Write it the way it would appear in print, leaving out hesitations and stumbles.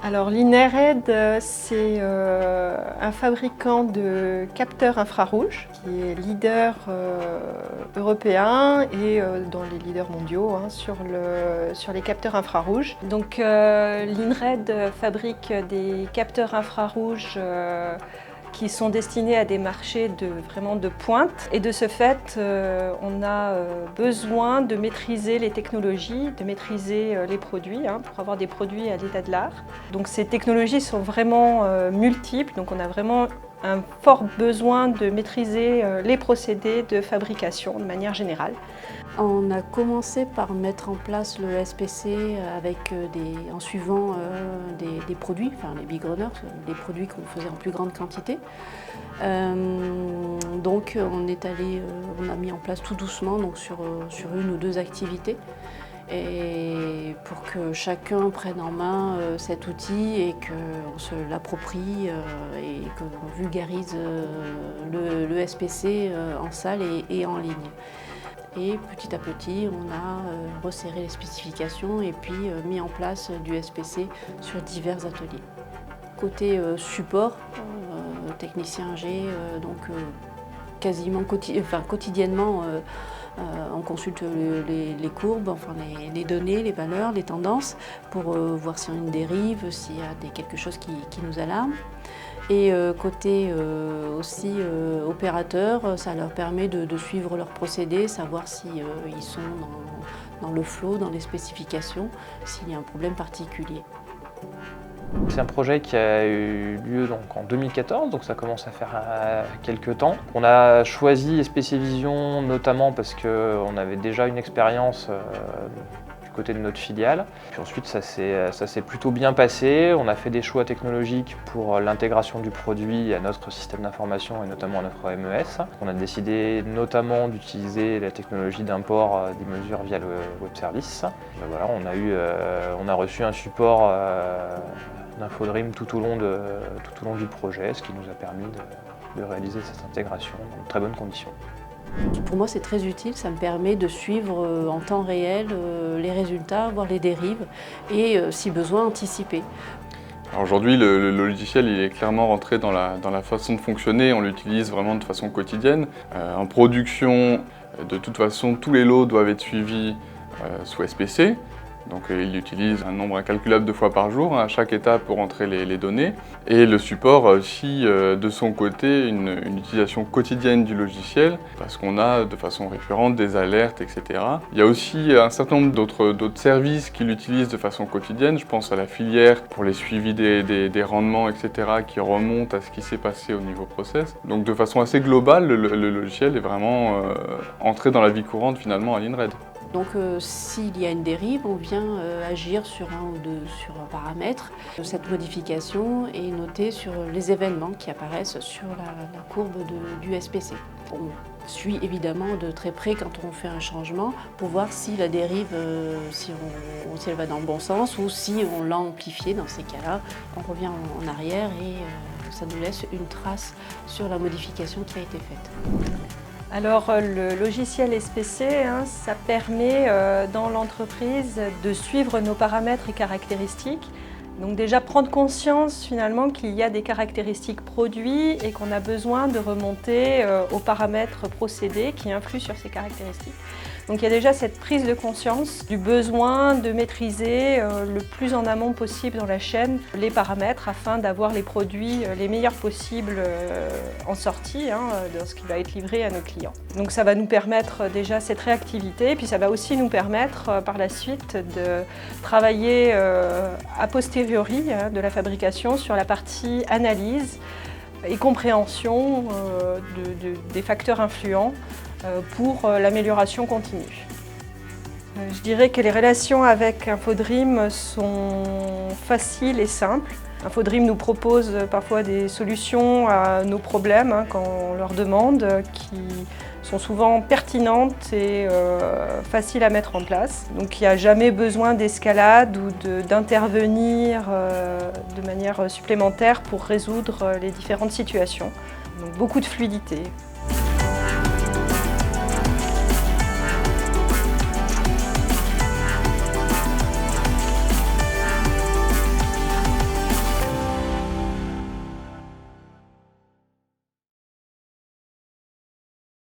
Alors l'Innered, c'est un fabricant de capteurs infrarouges qui est leader européen et dans les leaders mondiaux sur les capteurs infrarouges. Donc l'Innered fabrique des capteurs infrarouges qui sont destinés à des marchés vraiment de pointe. Et de ce fait, on a besoin de maîtriser les technologies, de maîtriser les produits pour avoir des produits à l'état de l'art. Donc ces technologies sont vraiment multiples, donc on a vraiment un fort besoin de maîtriser les procédés de fabrication de manière générale. On a commencé par mettre en place le SPC en suivant des produits, enfin les big runners, des produits qu'on faisait en plus grande quantité. Donc on a mis en place tout doucement donc sur une ou deux activités et pour que chacun prenne en main cet outil et qu'on se l'approprie et qu'on vulgarise le SPC en salle et en ligne. Et petit à petit, on a resserré les spécifications et puis mis en place du SPC sur divers ateliers. Côté support, technicien G, quasiment quotidiennement, on consulte les courbes, enfin les données, les valeurs, les tendances pour voir s'il y a une dérive, s'il y a quelque chose qui nous alarme. Et côté aussi opérateur, ça leur permet de suivre leurs procédés, savoir si ils sont dans le flow, dans les spécifications, s'il y a un problème particulier. C'est un projet qui a eu lieu donc en 2014, donc ça commence à faire quelques temps. On a choisi SPC Vision notamment parce qu'on avait déjà une expérience du côté de notre filiale. Puis ensuite ça s'est plutôt bien passé. On a fait des choix technologiques pour l'intégration du produit à notre système d'information et notamment à notre MES. On a décidé notamment d'utiliser la technologie d'import des mesures via le web service. Et voilà, on a reçu un support d'Infodream tout au long du projet, ce qui nous a permis de réaliser cette intégration dans de très bonnes conditions. Pour moi, c'est très utile, ça me permet de suivre en temps réel les résultats, voir les dérives et, si besoin, anticiper. Aujourd'hui, le logiciel il est clairement rentré dans la façon de fonctionner, on l'utilise vraiment de façon quotidienne. En production, de toute façon, tous les lots doivent être suivis sous SPC. Donc il utilise un nombre incalculable de fois par jour à chaque étape pour entrer les données. Et le support a aussi de son côté une utilisation quotidienne du logiciel parce qu'on a de façon récurrente des alertes, etc. Il y a aussi un certain nombre d'autres services qui l'utilisent de façon quotidienne. Je pense à la filière pour les suivis des rendements, etc. qui remontent à ce qui s'est passé au niveau process. Donc de façon assez globale, le logiciel est vraiment entré dans la vie courante finalement à l'Innered. Donc s'il y a une dérive, on vient agir sur un paramètre. Cette modification est notée sur les événements qui apparaissent sur la courbe du SPC. On suit évidemment de très près quand on fait un changement pour voir si la dérive, si elle va dans le bon sens ou si on l'a amplifiée. Dans ces cas-là, on revient en arrière et ça nous laisse une trace sur la modification qui a été faite. Alors le logiciel SPC, ça permet dans l'entreprise de suivre nos paramètres et caractéristiques. Donc déjà prendre conscience finalement qu'il y a des caractéristiques produits et qu'on a besoin de remonter aux paramètres procédés qui influent sur ces caractéristiques. Donc il y a déjà cette prise de conscience du besoin de maîtriser le plus en amont possible dans la chaîne les paramètres afin d'avoir les produits les meilleurs possibles en sortie dans ce qui va être livré à nos clients. Donc ça va nous permettre déjà cette réactivité, puis ça va aussi nous permettre par la suite de travailler a posteriori de la fabrication sur la partie analyse et compréhension des facteurs influents pour l'amélioration continue. Je dirais que les relations avec Infodream sont faciles et simples. Infodream nous propose parfois des solutions à nos problèmes quand on leur demande, qui sont souvent pertinentes et faciles à mettre en place. Donc il n'y a jamais besoin d'escalade ou d'intervenir de manière supplémentaire pour résoudre les différentes situations. Donc beaucoup de fluidité.